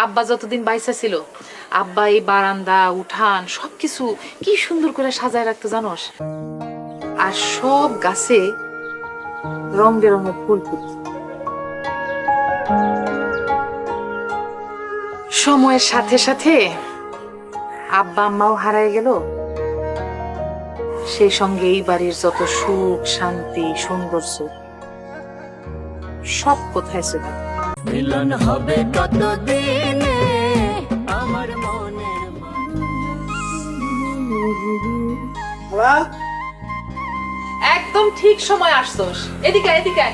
আব্বা যতদিন বাইসা ছিল আব্বা এই বারান্দা উঠান সবকিছু কি সুন্দর করে সাজায় রাখতো জানোস। আর সব গাছে রং বেরঙের ফুল ফুটত। সময়ের সাথে সাথে আব্বা আম্মাও হারায় গেল, সেই সঙ্গে এই বাড়ির যত সুখ শান্তি সৌন্দর্য সব কোথায় ছিল। মিলন হবে কত দিনে আমার মনের একদম ঠিক সময় আসছস। এদিকে এদিকে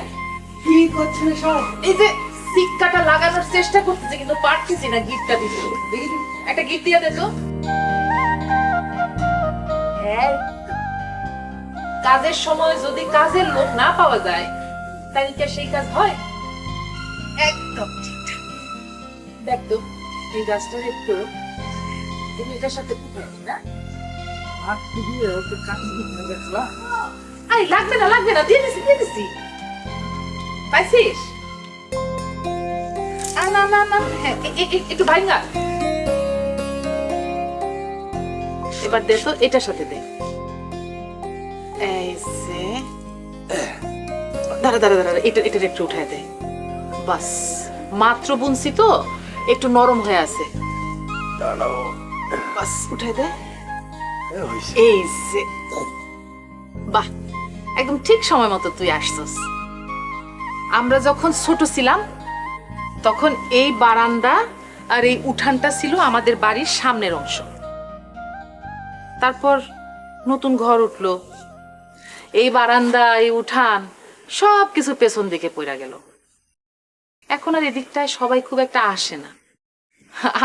কি করছেন সব? এই যে সিক্কাটা লাগানোর চেষ্টা করতেছি কিন্তু পারতেছি না। গিফটটা দিতে একটা গিফট দিয়ে দে তো। হ্যাঁ, কাজের সময় যদি কাজের লোক না পাওয়া যায় তাহলে কি সেই কাজ হয়? একদম ঠিকঠাক। দেখ তো এই গাছটার একটু তুমি এটার সাথে কুপাই না। হাত দিয়ে ওকে কাটি দিতে দেখলা? আরে লাগবে না দিয়ে দিছি পাইছিস? না হ্যাঁ একটু ভাঙা। এবার দে তো এটার সাথে দে। এই যে দাঁড়া এটার একটু উঠায় দে। বাস মাত্র বুনছি তো একটু নরম হয়ে আছে। বাস উঠায় দে। এই যে বাহ, একদম ঠিক সময় মতো তুই আসছস। আমরা যখন ছোট ছিলাম তখন এই বারান্দা আর এই উঠানটা ছিল আমাদের বাড়ির সামনের অংশ। তারপর নতুন ঘর উঠলো, এই বারান্দা এই উঠান সব কিছু পেছন দিকে পড়ে গেল। এখন আর এদিকটায় সবাই খুব একটা আসে না,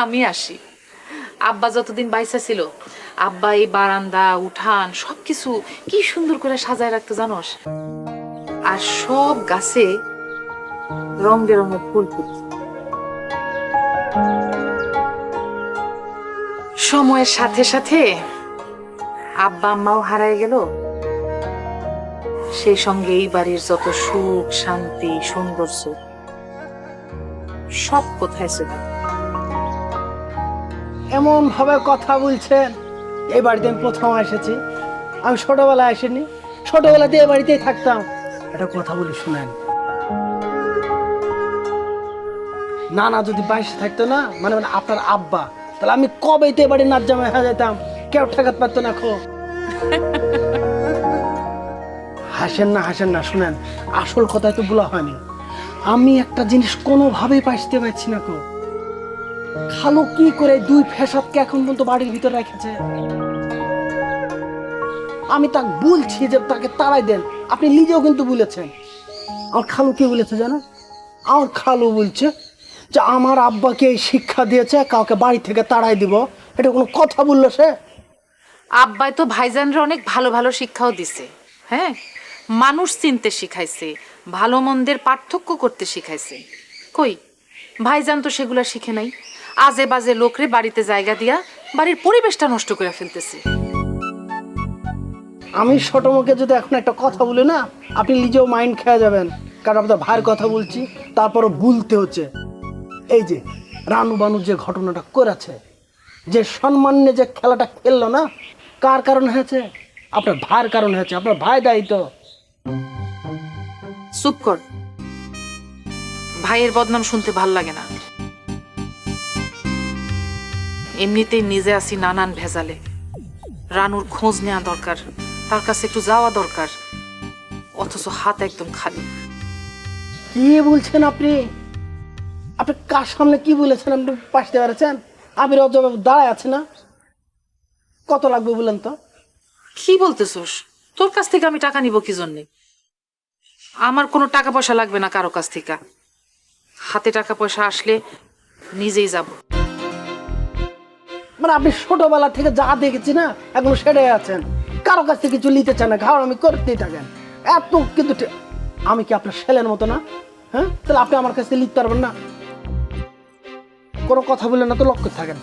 আমি আসি। আব্বা যতদিন বাইসা ছিল আব্বা এই বারান্দা উঠান সবকিছু কি সুন্দর করে সাজায় রাখতো জানোস। আর সব গাছে রং বেরঙের ফুল ফুটত। সময়ের সাথে সাথে আব্বা আম্মাও হারায় গেল, সেই সঙ্গে এই বাড়ির যত সুখ শান্তি সৌন্দর্য সব কোথায় ছিল। এমন ভাবে কথা বলছেন, এই বাড়িতে আমি প্রথম এসেছি। আমি ছোটবেলায় আসিনি, ছোটবেলাতে এই বাড়িতেই থাকতাম। একটা কথা বলি শুনেন, নানা যদি বাইশে থাকতো না, মানে আপনার আব্বা, তাহলে আমি কবেই তো এই বাড়ির নাচ জামাই হয়ে যেতাম, কেউ ঠেকাতে পারতো না। হাসেন না শুনেন, আসল কথা তো বলা হয়নি। আমি একটা জিনিস কোনোভাবেই পাইতে পারছি না। খালু কি করে দুই ফেসাদকে এখন পর্যন্ত বাড়ির ভিতরে রেখেছে? আমি তাকে বলছি যে তাকে তাড়াই দেন, আপনি নিজেও কিন্তু বলেছেন। আমার খালু কি বলেছে জানেন? আমার খালু বলছে যে আমার আব্বাকে এই শিক্ষা দিয়েছে কাউকে বাড়ি থেকে তাড়াই দিব। এটা কোনো কথা বললো সে? আব্বাই তো ভাইজানরা অনেক ভালো ভালো শিক্ষাও দিছে। হ্যাঁ, মানুষ চিনতে শিখাইছে, ভালো মন্দের পার্থক্য করতে শিখাইছে। কই ভাইজান তো সেগুলা শিখে নাই, আজে বাজে লোকরে বাড়িতে জায়গা দিয়া বাড়ির পরিবেশটা নষ্ট করে ফেলতেছে। আমি ছোট মুখে যদি এখন একটা কথা বলি না, আপনি নিজেও মাইন্ড খেয়ে যাবেন। কারণ আপনার ভাইয়ের কথা বলছি, তারপরও ভুলতে হচ্ছে। এই যে রানু বানু যে ঘটনাটা করেছে, যে সম্মান নিয়ে যে খেলাটা খেললো না, কার কারণে হয়েছে? আপনার ভাইয়ের কারণে হয়েছে। আপনার ভাই দায়ী তো। চুপ কর, ভাইয়ের বদনাম শুনতে ভাল লাগে না। এমনিতেই নিজে আসি নানান ভেজালে। রানুর খোঁজ নেওয়া দরকার, তার কাছে একটু যাওয়া দরকার, অথচ হাত একদম খালি। কি বলছেন আপনি? আপনি কার সামনে কি বলেছেন? আপনি পাশতে পেরেছেন? আমি রজব দাঁড়ায় আছে না? কত লাগবে বলেন তো? কি বলতেছোস? তোর কাছ থেকে আমি টাকা নিব কি জন্যে? আমার কোনো টাকা পয়সা লাগবে না কারো কাছ থেকে। হাতে টাকা পয়সা আসলে নিজেই যাব। মানে আপনি ছোটবেলা থেকে যা দেখেছি না, এখন সেটাই আছেন। কারো কাছ থেকে কিছু নিতে চান না, ঘাড় আমি করতেই থাকেন। এত কিন্তু আমি কি আপনার ছেলের মতো না? হ্যাঁ, তাহলে আপনি আমার কাছে লিখতে পারবেন না? কোনো কথা বললেন না তো, লক্ষ্য থাকেন।